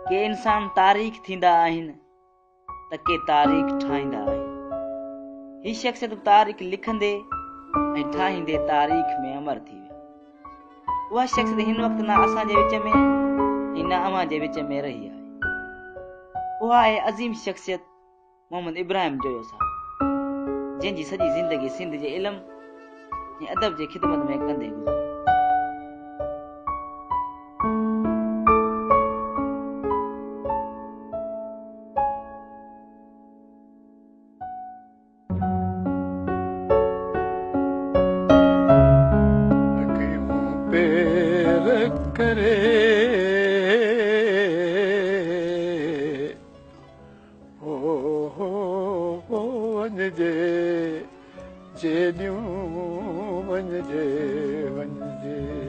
के इंसान तारीख़ थींदा आहिनि त के तारीख़ ठाहींदा आहिनि। ही शख़्सियत तारीख़ लिखंदे ऐं ठाहींदे तारीख़ में अमर थी विया। उहा शख़्सियत हिन वक़्तु न असांजे विच में ऐं न अव्हां जे विच में रही आहे। उहा आहे अज़ीम शख़्सियत मोहम्मद इब्राहिम जोयो साहब, जंहिंजी सॼी ज़िंदगी सिंध जे इल्म ऐं अदब जे ख़िदमत में कंदे गुज़री। करे हो वञजे जेॾियूं वञजे वञजे।